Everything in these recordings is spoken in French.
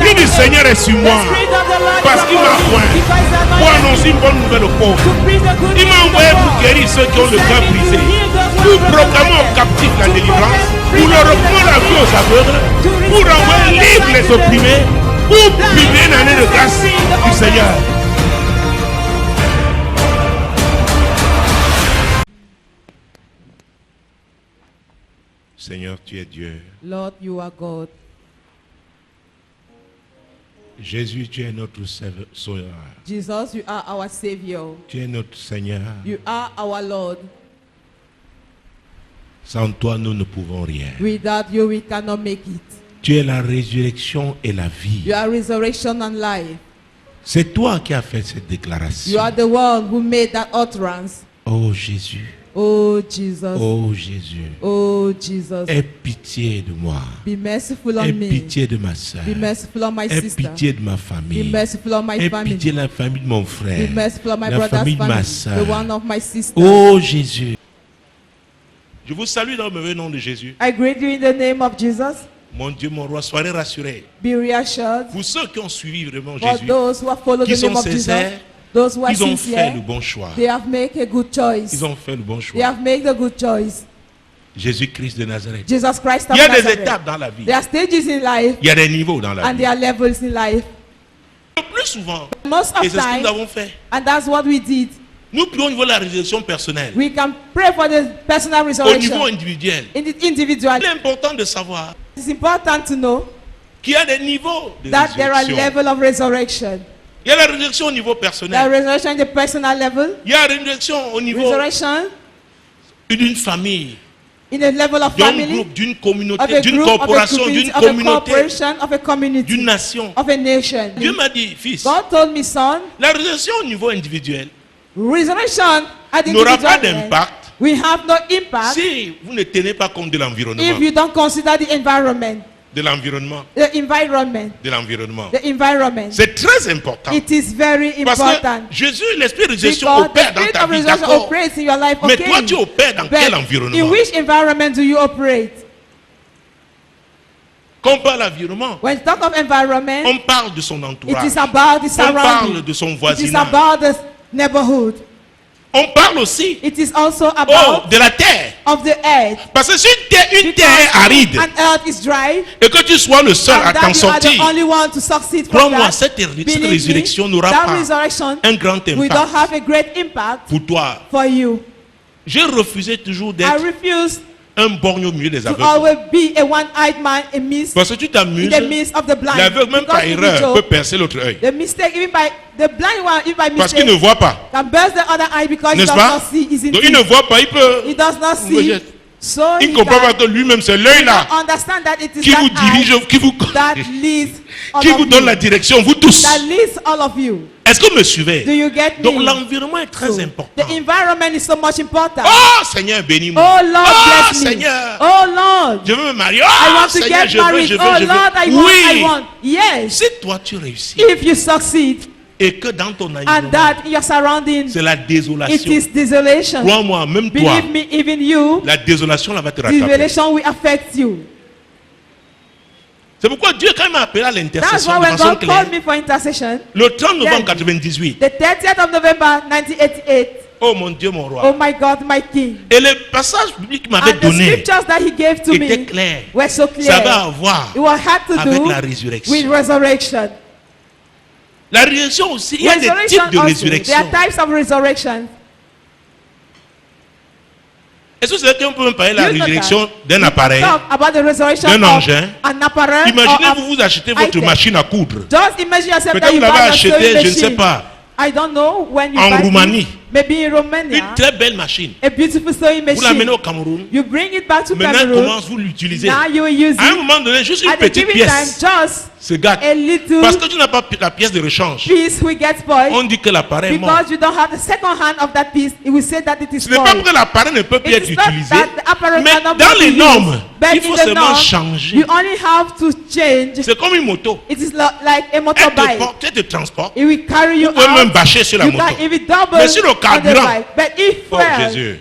L'Esprit du Seigneur est sur moi. Parce qu'il m'a oint pour annoncer une bonne nouvelle aux pauvres. Il m'a envoyé pour guérir ceux qui ont le cœur brisé, pour proclamer aux captifs la délivrance, pour leur reprendre la vie aux aveugles, pour renvoyer libres les opprimés, pour publier une année de grâce du Seigneur. Seigneur, tu es Dieu. Lord, you are God. Jésus, tu es notre Sauveur. Jesus, you are our Savior. Tu es notre Seigneur. You are our Lord. Sans toi, nous ne pouvons rien. Without you, we cannot make it. Tu es la résurrection et la vie. You are resurrection and life. C'est toi qui as fait cette déclaration. You are the one who made that utterance. Oh Jésus. Oh Jesus. Oh Jésus. Oh Jesus. Aie pitié de moi. Be merciful on Aie me. pitié de ma soeur. Be merciful on my Aie sister. pitié de ma famille. Be merciful on my Aie family. pitié de la famille de mon frère. Be merciful on my La brother's famille de ma family. soeur. The one of my sister. Oh Jésus. Je vous salue dans le nom de Jésus. I greet you in the name of Jesus. Mon Dieu, mon roi, soyez rassurés. Be reassured. Pour ceux qui ont suivi vraiment For Jésus, those who have followed qui the name sont of Jesus, sincères, those who are ils ont fait sincere, le bon choix. they have made a good choice. Ils ont fait le bon They choix. have made the good choice. Jésus-Christ de Nazareth. Jesus Christ of Il y a des Nazareth. étapes dans la vie. There are stages in life Il y a des niveaux dans la and vie. there are levels in life. Le plus souvent, Most et of c'est ce que nous time, avons fait, and that's what we did. nous prions au niveau de la résurrection personnelle, We can pray for the personal au resurrection niveau individuel. individually. Il est important de savoir It's important to know qu'il y a des niveaux de that there are résurrection. levels of resurrection. Il y a la résurrection au niveau There are personnel. resurrection at the personal level, Il y a la résurrection au niveau resurrection d'une famille, in the level of d'un family, groupe, d'une of communauté, a d'une group, of a corporation, community, d'une of a communauté, corporation, of a community, d'une nation. of a nation. Dieu m'a dit, fils, God told me, son, la résurrection au niveau individuel resurrection at the n'aura pas individual level, d'impact we have no impact si vous ne tenez pas compte de l'environnement. if you don't consider the environment. De l'environnement. The environment. De l'environnement. The environment. C'est très important. It is very Parce important. que Jésus, l'esprit de résurrection Because the opère dans spirit ta of vie, resurrection d'accord. operates in your life. Mais Okay. toi, tu opères dans quel But in environnement? which environment do you operate? Quand on parle d'environnement, When you talk of environment, on parle de son it entourage. is about the On parle surrounding. de son It is voisinage. about the neighborhood. On parle aussi It is also oh, about de la terre. of the earth. Parce que si une terre Because est aride an earth is dry, et que tu sois le seul à and t'en that you are the sortir, only one to succeed from crois-moi, that. cette Believe me, résurrection n'aura that pas resurrection un grand will not impact have a great impact pour toi. for you. J'ai refusé toujours I d'être refuse un borgne au milieu des to aveugles. always be a one-eyed man Parce que tu in t'amuses, the midst of the blind. l'aveugle même par Because if erreur you peut joke, percer l'autre œil. the mistake, even by the blind one, even by Parce qu'il ne mistake, voit pas. can burst the other eye because he N'est-ce does pas? not see. Isn't Donc il ne voit pas, il peut. He does not Vous voyez, see. So il he ne comprend pas can que lui-même c'est l'œil là understand that it is qui vous that dirige, eye qui vous that leads all qui of vous donne you. la direction, vous tous. That leads all of you. Est-ce que vous me Do suivez? you get Donc me? l'environnement est très So, important. the environment is so much important. Oh Seigneur, bénis-moi. Oh Lord, Oh bless me. Seigneur, Oh Lord, je veux me marier. I Oh want to Seigneur, get je veux, married. je veux, Oh je veux. Lord, I want, Oui. I want. Yes. Si toi tu réussis If you succeed et que dans ton and environnement, that in your surroundings, c'est la it désolation. is desolation. Crois-moi, même toi, Believe me, even you, la désolation là va te rattraper. desolation will affect you. C'est pourquoi Dieu, quand il m'a appelé à That's l'intercession why de when façon God claire, called me for intercession, le 30 novembre Then, 98, the 30th of November 1988, oh mon Dieu, mon roi. oh my God, my King. Et le passage biblique qu'il m'avait And the donné scriptures that he gave to était me clair. were so Ça va clear. avoir It will have to avec do la résurrection. with resurrection. La résurrection aussi, il y a des Resurrection types de also. résurrection. There are types of resurrection. Est-ce que c'est qu'on peut me parler de la You know résurrection d'un appareil? Talk about the resurrection D'un of engin. an apparat. Imaginez or vous achetez votre item. machine à coudre. Just imagine yourself that Peut-être you vous l'avez buy your acheté, sewing je ne sais machine. pas, I don't know when you en buy Roumanie. it. Maybe in Une Romania. très belle machine. A beautiful sewing Vous l'amenez machine. au Cameroun. You bring it back to Maintenant, Cameroon. comment vous l'utilisez? Now you will use À un it. moment donné, juste une At the petite given time, pièce just se gâte. a little Parce que tu n'as pas la pièce de rechange. piece will get spoiled. On dit que l'appareil est mort. Because you don't have the second hand of that piece, it will say that it is Ce n'est pas spoiled. que l'appareil ne peut plus It être is not utilisé, that the apparatus mais cannot dans be les used, normes, but il faut in the seulement norm, changer. you only have to change. C'est comme une moto. It is like a Elle te motorbike. porte, elle te transporte. It will carry you Vous pouvez même out. bâcher sur la You moto. can even double Mais sur le on the carburant, bike. But if Oh well, Jésus.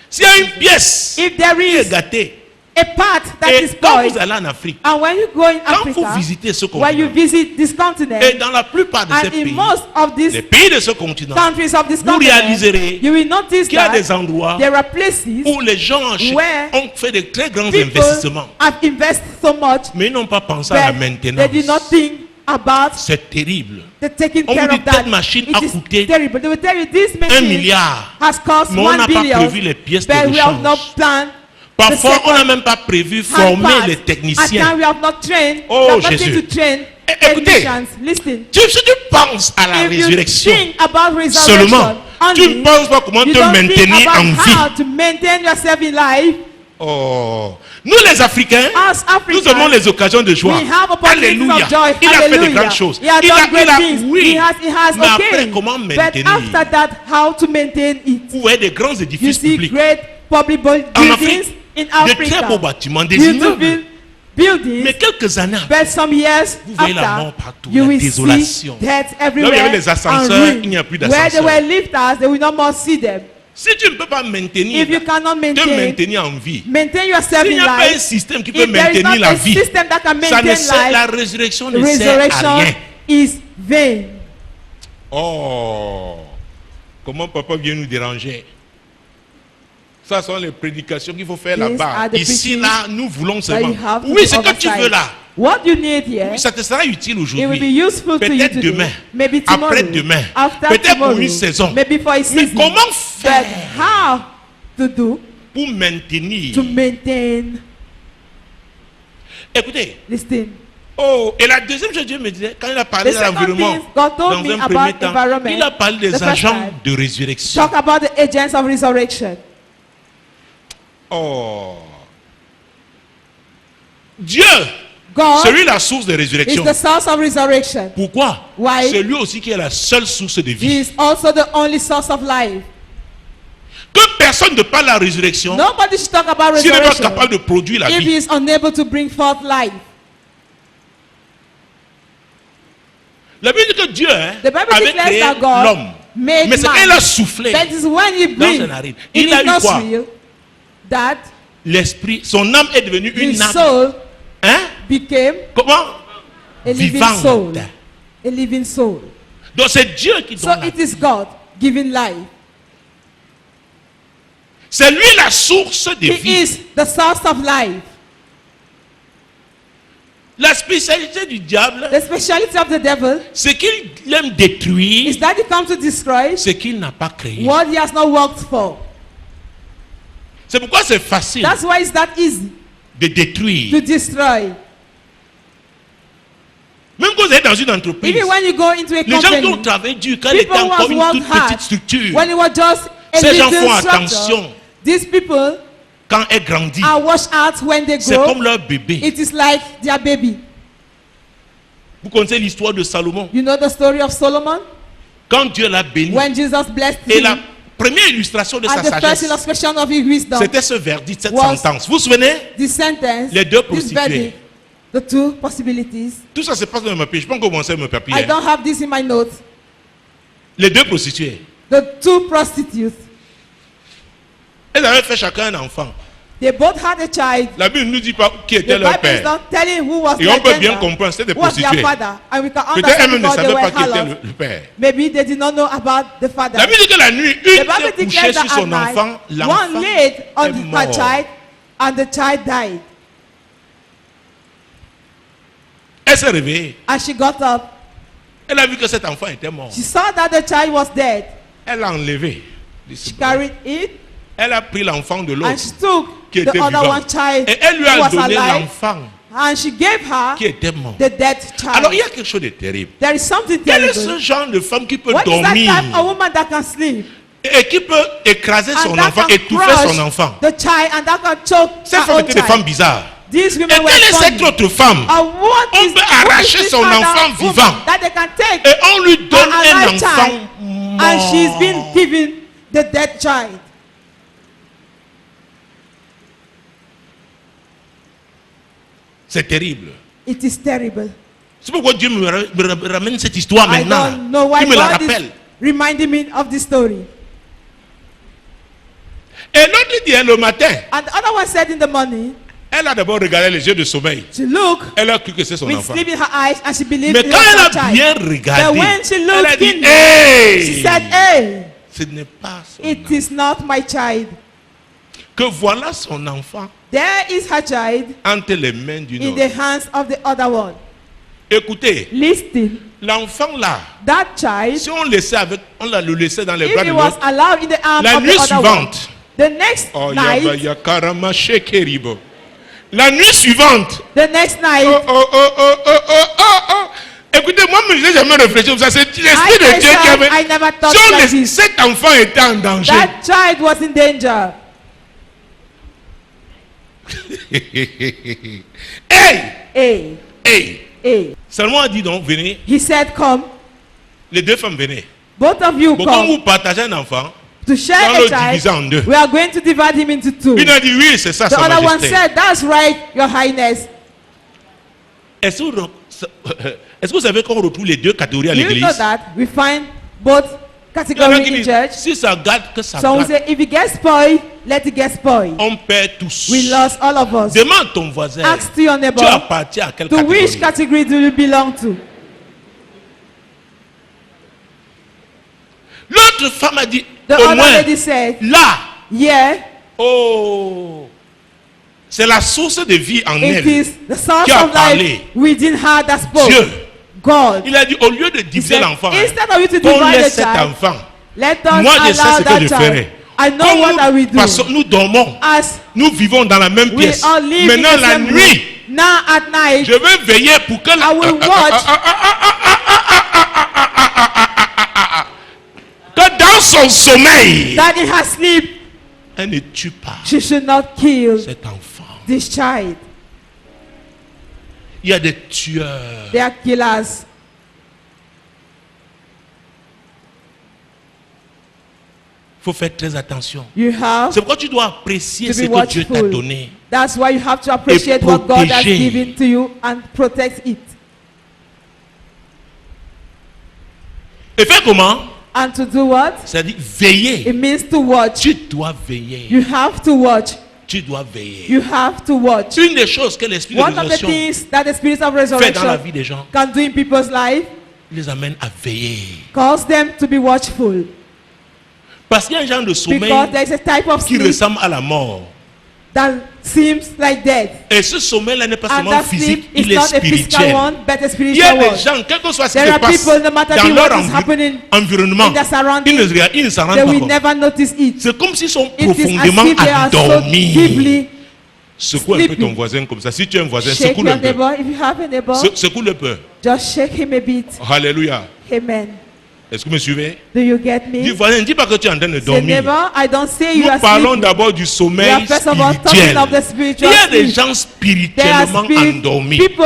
S'il y a une pièce if there qui est is gâtée, a part that Et is quand spoiled. vous allez en Afrique, And when you go in quand vous Africa, visitez ce when you continent, visit this continent, et dans la plupart de ces and in pays, most of les these pays de ce continent, countries of this vous continent, réaliserez you will notice qu'il y a des that endroits there are places où les gens where ont fait de très grands people investissements, have invested so much, mais ils n'ont pas pensé à la but they maintenance. did not think about C'est terrible. the taking On vous care dit of that. telle machine a It coûté is terrible. They will tell you this 1 machine milliard. has cost Mais on n'a 1 pas billion, prévu les pièces de but we have not rechange. planned. Parfois, on n'a même pas prévu former les At techniciens. times we have not trained. Oh, we have nothing Jésus. to train Écoutez, technicians. Listen. Si tu penses à la If you résurrection think about seulement, resurrection tu ne penses pas comment you te don't think maintenir about en how vie. to maintain yourself in life. Oh, nous les Africains, As nous avons Africans, les occasions de joie. we have opportunities Alléluia. of joy. Il a fait de Hallelujah. grandes choses. He has done great things. Oui. He has Mais après, okay. comment But maintenir? after that, how to maintain it? Vous voyez des grands You édifices see publics. great public En buildings Afrique, in de très Africa. beaux bâtiments, des Beautiful immeubles. buildings. Mais quelques années après, But some years vous voyez la mort after, partout, you la will désolation. see death Là où il y everywhere. avait les ascenseurs, and ruin. il n'y a plus Where there d'ascenseurs. were lifters, they will no more see them. Si tu ne peux pas maintenir, If you cannot te maintain maintenir en vie, yourself s'il in n'y a pas un life, système qui peut if there is maintenir not la a vie, system that can ça ne maintain sert, la life, résurrection ne sert à resurrection rien. is vain. Oh, comment papa vient nous déranger? Ça sont les prédications qu'il faut faire These là-bas. are the Ici, preachings là, nous voulons that you seulement. have to Oui, do c'est que tu oversight. veux là. What you need here, Oui, ça te sera utile it will be aujourd'hui. useful to you Peut-être today. demain. Maybe tomorrow. Après-demain. After Peut-être pour tomorrow. une saison. Maybe for a Mais season. comment But faire how to do pour maintenir? to maintain? Écoutez. Listen. Oh, et la deuxième chose, Dieu me disait, quand il a parlé The de second l'environnement, thing God told dans me un about premier temps, environment, il a parlé the des first agents time, de résurrection. Talk about the agents of resurrection. Oh. Dieu, God c'est lui la source de is résurrection. the source of resurrection. Pourquoi? Why? C'est lui aussi qui est la seule source de He vie. is also the only source of life. Que personne ne parle de la résurrection Nobody should talk about s'il n'est pas resurrection capable de produire la if he vie. is unable to bring forth life. La Bible dit que Dieu The Bible avait declares créé that God l'homme. made Mais c'est man. quand il a soufflé That is when he dans breathed ses narines. in Il a his eu quoi? nostril that L'esprit, son âme est devenue his une âme. soul Hein? became Comment? a living Vivante. soul. A living soul. Donc c'est Dieu qui So donne la it vie. is God giving life. C'est lui la source de He vie. is the source of life. La spécialité du diable, The speciality of the devil c'est qu'il aime détruire is that he comes to destroy ce qu'il n'a pas créé. what he has not worked for. C'est pourquoi c'est facile That's why it's that easy de to détruire. destroy. Même quand vous êtes dans une entreprise, Even when you go into a les gens qui ont company, travaillé dur quand il était people who encore have une worked toute petite hard, structure, when it was just a ces gens little font structure, attention these people quand elles grandissent. are washed out when they C'est grow. comme leur bébé. It is like their baby. Vous connaissez l'histoire de Salomon. You know the story of Solomon? Quand Dieu l'a béni, When Jesus blessed et him, la première illustration de sa and the first sagesse, illustration of his wisdom, c'était ce verdict, cette was sentence. Vous vous souvenez? this sentence, Les deux this prostituées. verdict, the two possibilities. Tout ça se passe dans mon papier. Je peux commencer mon papier. I don't have this in my notes. Les deux prostituées. The two prostitutes, Elles avaient fait chacun un enfant. they both had a child. La Bible ne nous dit pas qui The était leur Bible is père. not telling who was Et their on peut bien gender, comprendre, c'était des who was their prostituées. father, and we can Peut-être understand elles-mêmes ne because they savaient were pas qui était harlots. le père. Maybe they did not know about the father. La Bible dit que la nuit, The une Bible s'est couchée declares sur that at son night, enfant. one L'enfant laid on est her mort. child, and the child died. Elle s'est réveillée. And she got up. Elle a vu que cet enfant était mort. She saw that the child was dead. Elle l'a enlevé. She carried it, Elle a pris l'enfant de and l'autre she took qui the était other vivant. one child Et elle lui who a was donné alive, l'enfant and she gave her qui était mort. the dead Alors il y child. a quelque chose de terrible. There is something Quel est ce terrible. genre de femme qui peut What is that dormir type of woman that can sleep et qui peut écraser son and that enfant, can étouffer crush son enfant? the child and that can choke Ces her femmes own étaient des femmes child? bizarres. These Et women were quelle est funny. cette autre femme? And what On is, peut what is arracher this son other enfant woman vivant. that they can take Et on lui donne an un alive enfant child, and she's been given the dead child? C'est terrible. It is terrible. C'est pourquoi Dieu me ramène cette histoire I maintenant. don't know why Il me la God is rappelle. reminding me of this story. Et l'autre dit le matin, And the other one said in the morning, Elle a d'abord regardé les yeux de sommeil. She looked Elle a cru que c'est son with enfant. sleep in her eyes and she believed Mais it quand was elle her a child. bien But regardé, when she elle a looked dit, in, hey, she said, hey, ce n'est pas son it enfant. is not my child. Que voilà son enfant There is her child entre les mains d'une in autre. the hands of the other one. Écoutez, Listen, l'enfant là, that child, si on le laissait dans les if bras he de was l'autre, allowed in the arms la of the nuit other one, suivante, the next oh, night, la nuit suivante, the next night, écoutez, moi, je n'ai jamais réfléchi comme ça. C'est l'esprit I de Dieu qui avait. I never thought Si on like laisse- this. cet enfant était en danger. That child was in danger. Hey! Hey, Hey! hey. Seulement a dit donc, venez. He said, come, Les deux femmes venaient. both of you Bon, quand come vous partagez un enfant, to share on le a divise en child. deux. We are going to divide him into two. Une a dit oui, c'est ça, The Sa other one Majesté. said, that's right, your highness. Est-ce que vous savez qu'on retrouve les deux catégories à You l'église? know that we find both Il y en a categories qui in disent, church. si ça gâte, que ça Some gâte. say, if it gets spoiled, let it get spoiled. On perd tous. We lost all of us. Demande ton voisin. Ask to your Tu neighbor, appartiens à quelle to which catégorie? category do you belong to? L'autre femme a dit, The au other moins, lady said, là, yeah, oh, c'est la source de vie en it elle. is the source Qui a of parlé? life within her that spoke. Dieu. God. Il a dit, au lieu de He diviser said, l'enfant, instead of you to qu'on divide laisse the cet child, enfant. let us Moi, je sais allow ce que that je child. ferai. I know Comme what I will do. nous dormons, As nous vivons dans la même we pièce. all live Maintenant, in the la same room. nuit, Now at night, je vais veiller pour que I will watch. que dans son sommeil, that in her sleep, elle ne tue pas she should not kill cet enfant. this child. Il y a des tueurs. They are killers. Il faut faire très attention. You have C'est pourquoi tu dois apprécier to ce be que Dieu t'a watchful. donné. That's why you have to appreciate what God has protéger. given to you and protect it. Et faire comment? And to do what? C'est-à-dire veiller. It means to watch. Tu dois veiller. You have to watch. Tu dois veiller. You have to watch. Une des choses que l'esprit de One of the résurrection things that the Spirit of fait dans la resurrection vie des gens, can do in people's life il les amène à veiller. calls them to be watchful. Parce qu'il y a un genre de sommeil Because there is a type of qui sleep ressemble à la mort. that seems like death. Et ce sommeil-là n'est pas And seulement that physique, sleep is il est not a physical spirituel. one, but a Il y a spiritual des one. gens, quel que soit ce qui There se are passe people, no matter dans what leur is happening environnement, in their surroundings, ils ne s'en rendent they pas will compte. never notice it. C'est comme s'ils sont It is as profondément if they are so endormis. deeply. Secoue un peu sleeping. ton voisin comme ça. Si tu es un voisin, Shake secoue-le your un peu. neighbor. If you have a neighbor, Secoue-le un peu. just shake him a bit. Alléluia. Amen. Est-ce que vous me suivez? Do you get Dis me? voisin, ne dis pas que tu es en train de Say, dormir. neighbor, I don't say you Nous are parlons sleeping. d'abord du sommeil We are first of all talking spirituel. of the Il spiritual y a des sleep. gens There are spirituellement spirit endormis. people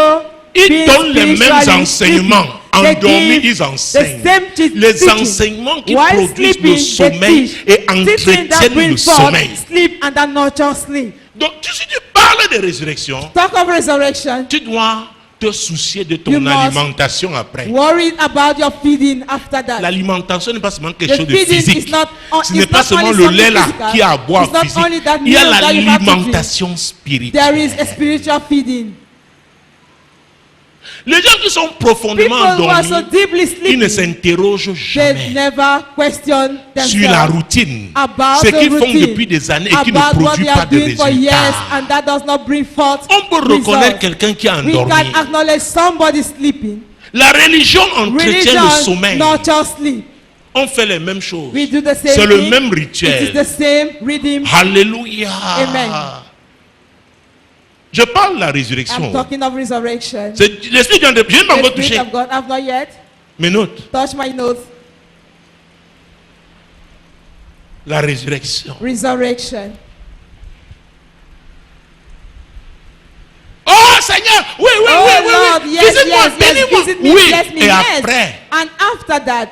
Ils being donnent les mêmes spiritually enseignements. sleeping. They Endormis, give ils enseignent. the same Les teaching. enseignements qui While produisent sleeping, le they sommeil teach. et Teaching that entretiennent le bring forth sommeil. sleep and that nurture sleep. Donc, si tu parles de résurrection, Talk of resurrection. tu dois te soucier de ton You must alimentation après. Worry about your feeding after that. L'alimentation n'est pas seulement quelque The chose de feeding physique. is not, Ce n'est it's pas not seulement only le something lait là physical. qui a à boire It's not physique. only that Il y a meal that you have to drink. l'alimentation There spirituelle. is a spiritual feeding. Les gens qui sont profondément People who are so endormis, deeply ils ne sleeping, s'interrogent they jamais never question sur la themselves routine. about Ce the qu'ils font routine, depuis des années et qui ne about what produit they pas are de doing for years, résultats. and that does not bring forth On peut reconnaître results. quelqu'un qui est We endormi. can acknowledge somebody sleeping. La religion entretient le Religion sommeil. nurture sleep. On fait les mêmes choses. We do the same C'est le thing. même It is rituel. the same rhythm. Alléluia. Amen. Je parle de la I'm résurrection. talking of resurrection. C'est l'esprit de Dieu. Je n'ai pas The encore Spirit touché. of God, I've not yet Mes notes. touched my notes. La résurrection. Resurrection. Oh Seigneur, oui, oui, Oh oui, oui, Lord, oui. yes, Visite-moi, yes, yes, bénis-moi. visit me, Oui, bless me, et yes. après, And after that,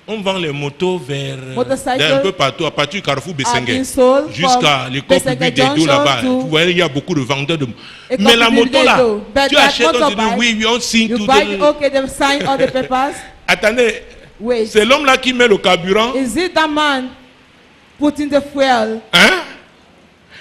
on vend les motos vers Motorcycle un peu partout, à partir du carrefour are being Bessengue sold jusqu'à from l'école Bessengue publique des dos Junction là-bas. to Vous voyez, il y a beaucoup de vendeurs de. École Mais la publique moto des là, dos. But tu that achètes, on te dit motorbike, oui, oui, on signe you tout. buy, okay, they've signed all the papers. Attendez, Wait, c'est l'homme là qui met le carburant. is it that man putting the fuel? Hein?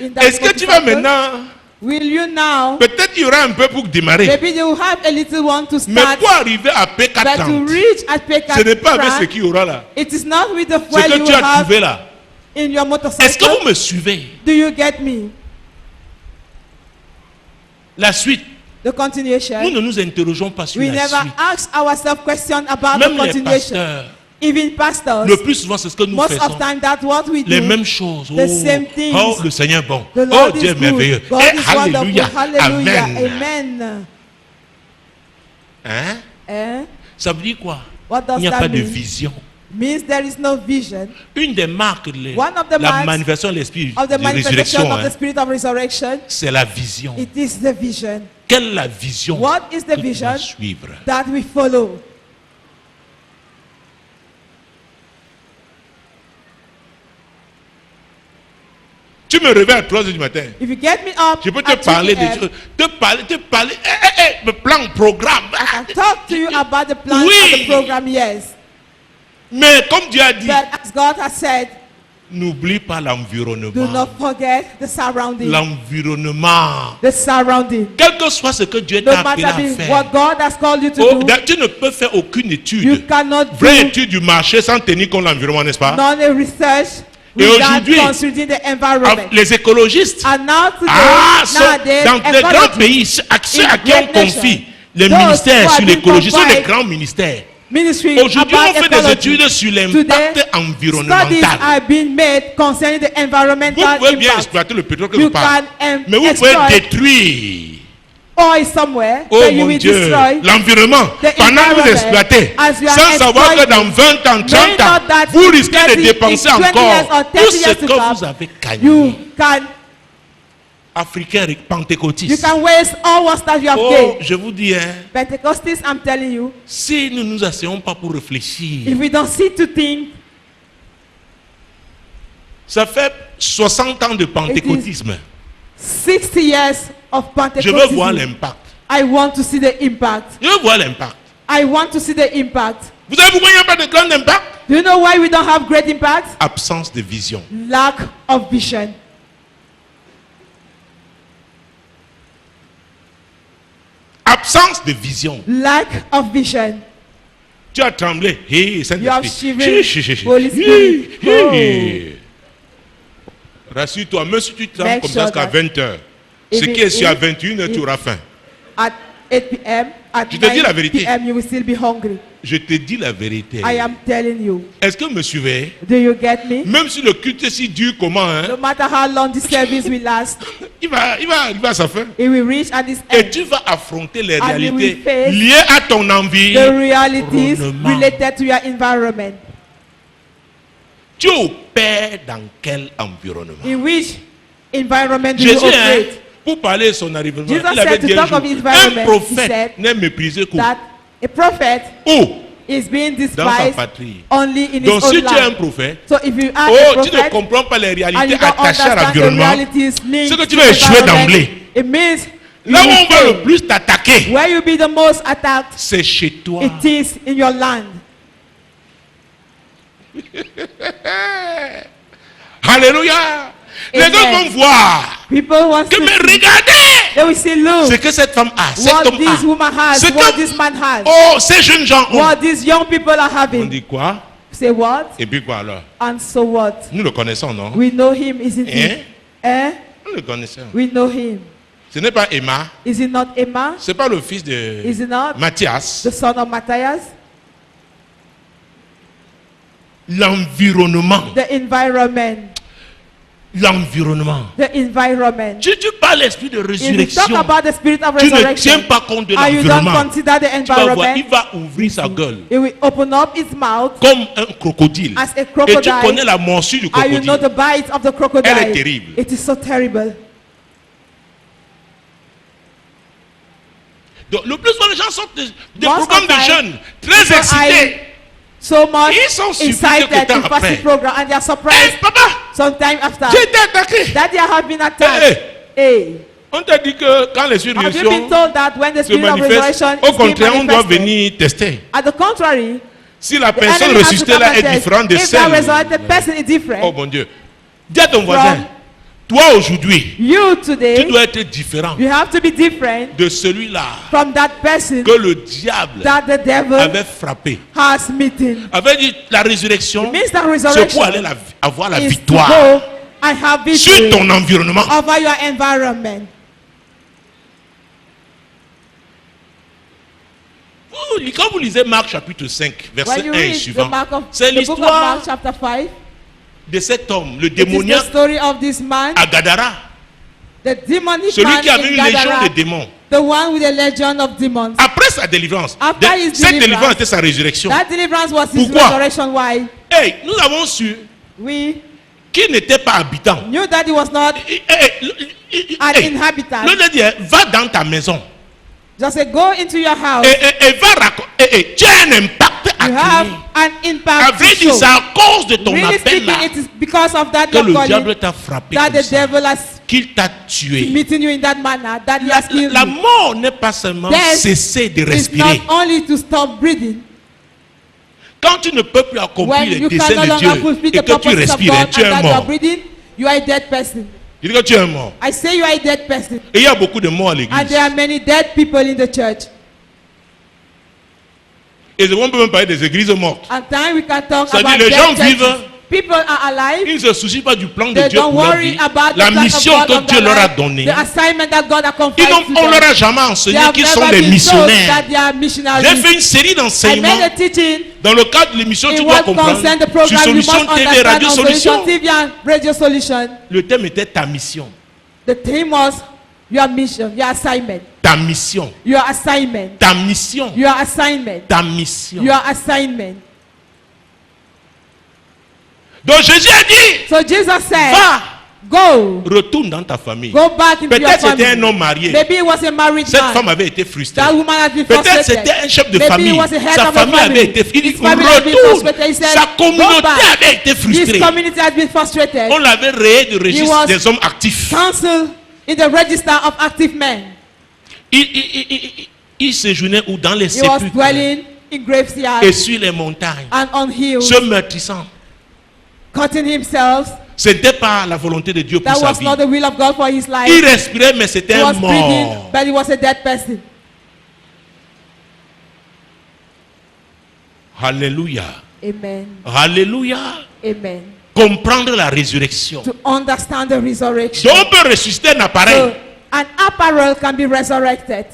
in that Est-ce que tu vas motorcycle. maintenant, Will you now? peut-être il y aura un peu pour démarrer, Maybe you have a little one to mais start, pour arriver à but to P430, reach at Pekka, ce n'est pas avec ce qu'il y aura là. it is not with the Ce fuel que you tu as have trouvé là. in your Est-ce que motorcycle. vous me suivez? Do you get me? La suite. The continuation. Nous ne nous interrogeons pas sur We la never suite. ask ourselves questions about Même the les continuation. pasteurs, Even pastors, le plus souvent c'est ce que nous most faisons. of time that's what we Les do. mêmes choses. The same things. Oh, le Seigneur est bon. The Oh, Lord Dieu is est merveilleux. good. God Et is wonderful. alléluia. Hallelujah. Amen. Amen. Hein? Eh? Ça veut dire quoi? What does Il n'y a that pas de mean? vision. Means there is no vision Une des marques, One of the la marks manifestation de l'esprit of the de manifestation résurrection, of the spirit of resurrection. c'est la vision. It is the vision Quelle est la vision What is the que tu vision? dois suivre? that we follow. Tu me réveilles à 3 heures du matin. If you get me up, Je peux te at 2 parler p.m., des choses. Te parler. Le plan, programme. I can talk to you about the plan Oui. of the program, yes. Mais comme Dieu a dit, But as God has said, n'oublie pas do l'environnement. not forget the surrounding. L'environnement. The surrounding. Quel que soit ce que Dieu No t'a appelé matter à faire. what God has called you to Oh, do, tu ne peux faire aucune you étude. cannot Vraie do étude du marché sans tenir compte de l'environnement, n'est-ce pas? none research Et without aujourd'hui, considering the environment. Les écologistes, And now today, nowadays, dans les grands ecology, pays, ceux à qui on great confie nations, les those ministères who sur have l'écologie, been sont des confined grands ministères. ministry Aujourd'hui, about on fait des ecology. études sur l'impact Studies environnemental. are being made concerning the Vous environmental pouvez bien impact. exploiter le pétrole que You je parle, can mais vous pouvez exploit détruire. oil somewhere Oh that you mon will Dieu, destroy. l'environnement, the pendant que vous environment, exploitez, as you are sans savoir que exploiting, dans 20 ans, 30 knowing ans, not that vous in risquez 30, de dépenser in 20 encore years or 30 tout ce years to que come, vous avez gagné. you can Africains pentecôtistes. waste all what that you have Oh, gained. je vous dis, hein, Pentecostals, I'm telling you, si nous nous asseyons pas pour réfléchir, if we don't sit to think, ça fait 60 ans de pentecôtisme. 60 years of Je veux voir Pentecostalism, l'impact. I want to see the impact. Je veux voir l'impact. I want to see the impact. Vous savez pourquoi il n'y a pas de grand impact? Do you know why we don't have great impact? Absence de vision. Lack of vision. Absence de vision. Lack of vision. Tu as tremblé. Hey, You have Saint-Esprit. shivered. Holy Spirit. Hey. Rassure-toi, même si tu trembles Make comme sure ça jusqu'à that 20h, ce if qui est it- sûr à if- 21h, tu if- auras faim. At 8 p.m., at Je te dis la 9 vérité. p.m., you will still be hungry. Je te dis la vérité. I am telling you. Est-ce que vous me suivez? Do you get me? Même si le culte est si dur, comment, hein? No matter how long this service will last, Il va arriver à sa fin. it will reach at this Et end. tu vas affronter les And you réalités will face liées à ton envie. The realities Environnement. related to your environment. Tu opères dans quel environnement? In which environment do you Jésus, hein, operate? pour parler de son environnement, Jesus il avait said to dit un talk jour, of environment, un he prophète said n'est méprisé qu'où? That a prophet Où? is being Dans sa despised patrie. only in Donc his si own tu es un land. prophète, So if you are oh, a tu ne prophet comprends pas les and réalités you don't attachées à understand the l'environnement, realities linked ce que tu to vas the échouer environment, d'emblée. it means you là où will on va fail. le plus t'attaquer, Where you be the most attacked, c'est chez toi. it is in your land. Alléluia. Les Amen. gens vont voir People want que to mais see. regardez They will say, ce look, que cette femme a, cet what homme this a. woman has, Ce what que- this man has, Oh, ces jeunes gens ont. what these young people are On having. dit quoi? Say what? Et puis quoi alors? And so what? Nous le connaissons, non? We know him, isn't Hein? it? Eh? Nous le connaissons. We know him. Ce n'est pas Emma, Is it not Emma? c'est pas le fils de Is it not Matthias. the son of Matthias? L'environnement. The environment. L'environnement. The environment. Tu parles l'esprit de If you résurrection. talk about the spirit of Tu ne tiens resurrection pas compte de and you don't l'environnement. consider the Tu vas voir, il environment, va ouvrir sa gueule it will open up its mouth comme un crocodile. as a Et tu crocodile. connais la morsure du And you know crocodile. the bite of the crocodile. Elle est terrible. It is so terrible. Donc, le plus souvent, les gens sortent des Most programmes of de time, jeunes très people excités. So much Ils sont surpris excited quelque temps to pass après. the program and they are Hey, surprised papa, sometime after. j'ai été attaqué. Daddy, I have been attacked. Hey, On t'a dit que quand les have you been surrésurrections told that when the se spirit of manifestent, resurrection au is being contraire, on doit manifested? venir tester. At the contrary, Si la the personne enemy has to ressuscitée come là and est test. différente de If that celle. resurrected person is different Oh mon Dieu. Dis à ton voisin, Toi aujourd'hui, You tu today, dois être différent you have to be different de celui-là from that person que le diable that the devil avait frappé. has meeting. Avait dit la résurrection, It means that c'est resurrection pour aller avoir la is to victoire go and have sur victory ton environnement. over your environment. Quand vous lisez Marc chapitre 5, When verset you 1 et read suivant, c'est the book of l'histoire Mark chapter 5, de cet homme, le it is the démoniaque story of this man, à Gadara, the demonic celui man qui avait in une légion Gadara, de démons. the one with a legion of demons. Après sa délivrance, After his cette deliverance, délivrance était sa résurrection. That deliverance was his Pourquoi? resurrection. Why? Hey, nous avons su We qu'il n'était pas habitant. knew that he was not an Hey, inhabitant. l'autre dit, va dans ta maison Just say, go into your house. et va raconter. Tu as un impact à You have créer. an À impact vrai to dire, show. c'est à cause de ton Really appel là speaking, it is because of that que your le calling diable t'a frappé that comme the ça, devil has qu'il t'a tué. meeting you in that manner, that he has killed La you. mort n'est pas seulement Death cesser de It's respirer. not only to stop breathing. Quand tu ne peux plus accomplir When les you desseins can no de longer Dieu fulfill et the que tu purposes of respires, God tu es and un that you are mort. breathing, you are a dead person. Je dis que tu es un mort. I say you are a dead person. Et il y a beaucoup de morts à And l'église. there are many dead people in the church. Et on peut même parler des églises mortes. And time we can talk Ça dit, about les gens dead churches. vivent. People are alive. Ils ne se soucient pas du plan de They Dieu don't pour leur worry vie. about La the plan mission of God que on Dieu their leur a life, donnée. the assignment that God has On conferred to ne leur them. a jamais They enseigné have qu'ils sont never des been told missionnaires. that they are missionaries. J'ai fait une série I d'enseignements made a teaching dans le cadre de l'émission in Tu dois what comprendre concern the sur program you must Solution TV, understand Radio on Solution. Solution TV and Radio Solution. Le thème était ta mission. The theme was your mission, your assignment, Ta mission. your assignment, Ta mission. your assignment, Ta mission. your assignment. Donc Jésus a dit, So Jesus said, va, go, retourne dans ta famille. go back into your Peut-être c'était family. un homme marié. Maybe he was a married Cette man. femme avait été frustrée. That woman has been Peut-être frustrated. c'était un chef de Maybe famille. he was a head Sa of a famille avait family. été frustrée. His family has been frustrated. He said, Sa go communauté back. avait été His frustrée. community has been frustrated. On l'avait rayé du registre was des hommes actifs. Council in the register of active men. Il séjournait où dans les He was sépulcres dwelling in graveyards et sur les montagnes, and on hills, se meurtrissant. cutting himself. Ce n'était pas la volonté de Dieu pour That sa was vie. not the will of God for his life. Il respirait, mais c'était He un was breathing, mort. but he was a dead person. Alléluia. Amen. Alléluia. Amen. Comprendre la résurrection. To understand the resurrection. Donc on peut ressusciter un appareil. So, an apparel can be resurrected.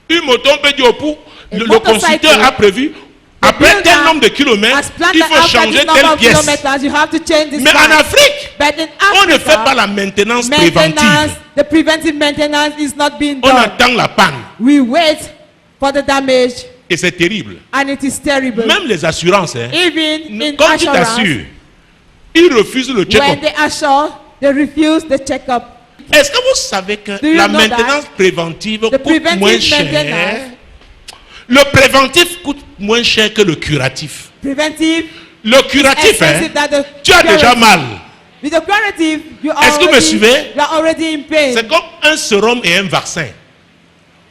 Une moto, on peut dire au pour, A le motorcycle, constructeur a prévu, après tel nombre de kilomètres, As planned il that faut after changer this number telle of pièce. kilometers, you have to change this Mais en part. Afrique, But in on ne fait pas Africa, la maintenance maintenance, préventive. the preventive maintenance is not being On done. attend la panne. We wait for the damage, Et c'est terrible. and it is terrible. Même les assurances, hein, Even in quand tu assurance, t'assures, ils refusent le when check-up. they assure, they refuse the checkup. Est-ce que vous savez que Do you la know maintenance préventive The coûte preventive moins cher? maintenance, Le préventif coûte moins cher que le curatif. preventive, Le curatif, hein, expensive than the tu as déjà curative. mal. With the curative, Est-ce que vous me suivez? you are already in pain. C'est comme un sérum et un vaccin.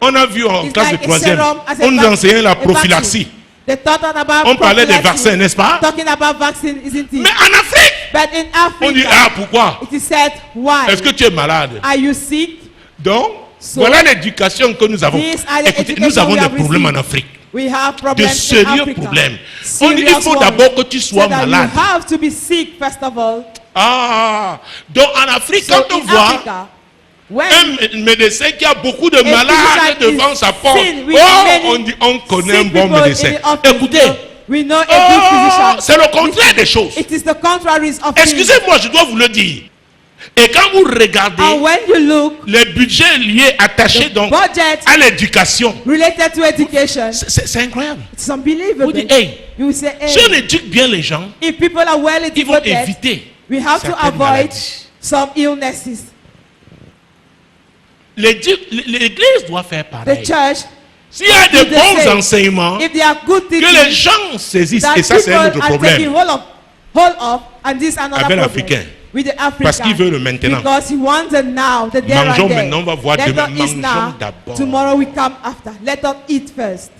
On a vu en It's classe like de a troisième, serum as a on nous vac- enseignait la a prophylaxie. vaccine. They thought about On parlait des prophylaxis. vaccins, n'est-ce pas? Talking about vaccine, isn't it? Mais en Afrique, But in on dit, Africa, ah, pourquoi? it is said, why? Est-ce que tu es malade? Are you sick? Donc, So, voilà l'éducation que nous avons. these are the Écoutez, education nous avons we des have problèmes en received. Afrique. We have De problems in sérieux Africa. problèmes. On dit, il Serious faut ones. d'abord que tu sois So that malade. you have to be sick first of all. Ah, donc en Afrique, So quand on in voit Africa, when un médecin qui a beaucoup de physician malades is devant sa porte, seen with oh, many on dit, on connaît un sick bon people médecin. in the office, Écoutez, we know a good oh, physician. c'est le contraire des choses. It is the contraries of things. Excusez-moi, je dois vous le dire. Et quand vous regardez And when you look, les budgets liés, attachés the donc budget à l'éducation, related to education, c'est incroyable. it's unbelievable. Vous dites, hey, You will say, si on hey, éduque bien les gens, if people are well ils vont educated, éviter we have to certaines avoid maladies. some illnesses. L'église doit faire The pareil. church, S'il y a de If they bons say, enseignements, if they are good que les teaching, gens saisissent, that et ça c'est people un autre are taking problème. hold of, and this is another Avec problem. l'Africain. With the African. Parce qu'il veut le maintenant. Because he wants it now, the there Mangeons and there. maintenant, on va voir Let demain. us eat Mangeons now. d'abord. Tomorrow we come after. Let us eat first.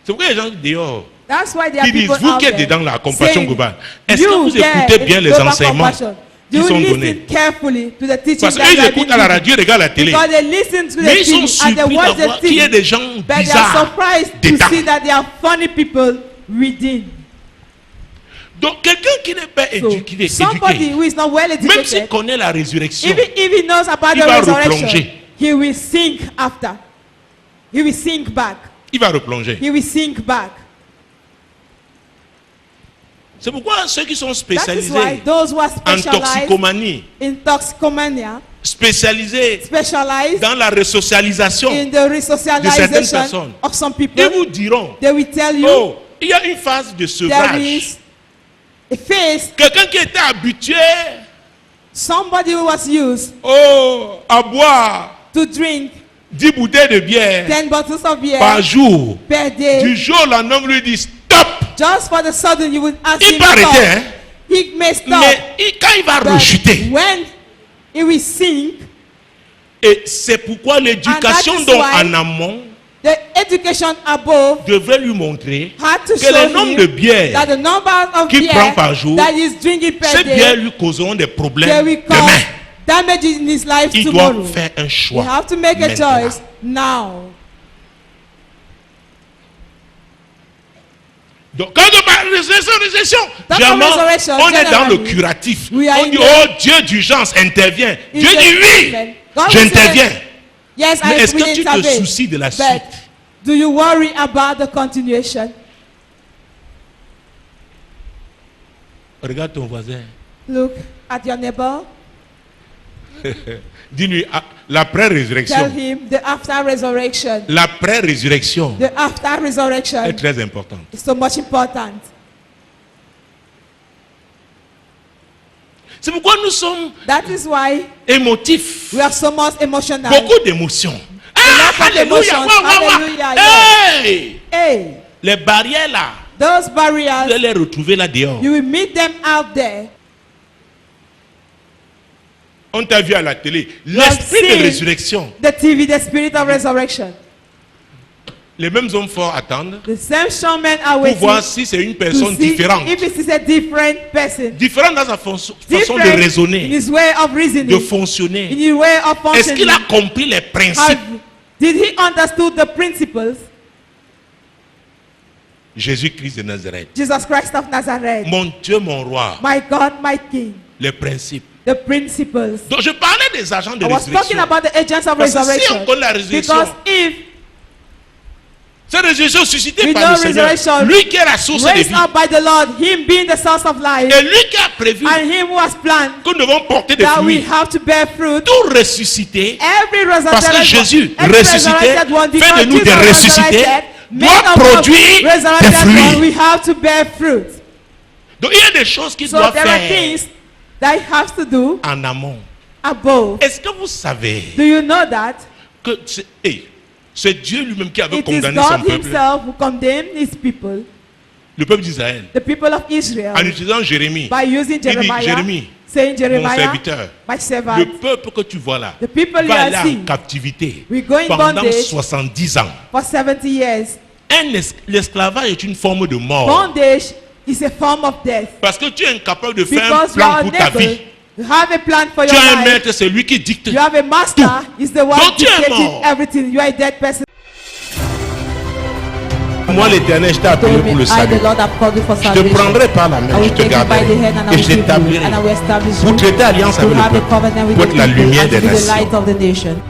C'est pourquoi les gens disent dehors. That's why there are qui disent, people vous out qui êtes there dans la compassion saying, globale, est-ce que you vous there écoutez in bien les global enseignements compassion, qui you sont listen donnés? carefully to the teachings Parce that qu'ils they are écoutent being à la given. radio, ils regardent la télé. Because they listen to the Mais ils sont TV and they surpris watch d'avoir the qu'il y ait TV. des gens But they are bizarres surprised to dedans. see that there are funny people reading. Donc quelqu'un qui n'est pas éduqué, Somebody who is not well même s'il educated, connaît la résurrection, even if he knows about il the va resurrection, replonger. he will sink after. He will sink back. il va replonger. He will sink back. C'est pourquoi ceux qui sont That is spécialisés why those who are en specialized toxicomanie, in toxicomania, spécialisés specialized dans la resocialisation, in the certaines resocialization personnes, of some ils people, vous diront, they will tell you oh, il y a une phase de there sevrage. is a phase, Quelqu'un qui était habitué, somebody who was used oh, à boire to drink 10 bouteilles de bière 10 bottles of beer par jour, per day, du jour au lendemain, lui dit stop. just for the sudden you would ask Il him peut arrêter, stop. hein? He may stop, Mais quand il va but rechuter, when he will sink, et c'est pourquoi l'éducation And that is dont why en amont the education above devrait lui montrer had to que show le nombre de him bières that the number of qu'il beer prend par jour, that he's drinking per ces bières day, lui causeront des they problèmes will cause demain. damage in his life Il tomorrow. doit faire un You choix. have to make a maintenant. choice now. Donc, quand on parle de résurrection, That's généralement, the resurrection, on est dans le generally. curatif. We are On in dit, the- oh Dieu d'urgence, intervient. In Dieu the dit oui, treatment. God will j'interviens. say, yes, Mais I est-ce will que tu te intervene. soucies de la But suite? do you worry about the continuation? Regarde ton voisin. Look at your neighbor. Dis-lui, Tell l'après-résurrection. him the after resurrection. L'après-résurrection The after resurrection est très importante. is so much important. C'est pourquoi nous sommes That is why émotifs. we are so much emotional. Beaucoup d'émotions. Ah, lot of alléluia, emotions. ouais, ouais, ouais. Hallelujah, Hey! Hey, Les barrières là, those vous barriers, allez les retrouver là dehors. you will meet them out there. On t'a vu à la télé. You have L'esprit de seen résurrection. the TV, the spirit of resurrection. Les mêmes hommes forts attendent The same showmen are pour waiting voir si c'est une to personne see différente. if it is a different person. Différente dans sa façon de Different in raisonner, his way of de reasoning, in fonctionner. his way of Est-ce qu'il a functioning. compris les principes? Did he understood the principles? Jésus-Christ de Nazareth. Jesus Christ of Nazareth. Mon Dieu, mon roi. My God, my King. Les principes. The principles. Donc je parlais des agents de I was talking résurrection. about the agents of Parce que si resurrection. on connaît la résurrection, Because if cette résurrection suscitée we par le know Seigneur, resurrection, lui qui est la source de raised vie, up by the Lord, him being the source of life, et lui qui a prévu and him who has planned que nous devons porter des that we fruits, have to bear fruit. tout ressuscité, Every parce que resurrected Jésus every ressuscité resurrected one, fait because de nous des Jesus ressuscités, resurrected, doit made of produire des resurrected one, we fruits. have to bear fruit. Donc il y a des choses qu'il So doit there are faire things that he has to do en amont. above. Est-ce que vous savez Do you know that? que c'est Dieu lui-même qui avait It is condamné son God peuple, himself who condemned his people, le peuple d'Israël, the people of Israel, en utilisant Jérémie. by using Il dit, Jeremiah, Jérémie, saying mon Jeremiah, serviteur, my servant, le peuple que tu vois là the people you va are aller en seeing captivité we go in pendant bondage 70 ans. for 70 years. L'esclavage est une forme de mort. Bondage is a form of death. Parce que tu es incapable de faire un Because you are plan pour ta vie. unable. You have a plan for Tu your as un life. maître, c'est lui qui dicte. You have a master. He's the one Donc tu es dictating mort. everything. You are a dead person. Moi, l'Éternel, je t'ai appelé Told pour me, le I, salut. the Lord, have called you for Je te salvation. prendrai par la I main, je will te take you by garderai the hand and I et will je keep you, t'établirai and I will establish pour you traiter alliance to avec le have a peuple, covenant with pour the être la people lumière and to des be the light nations. of the nation.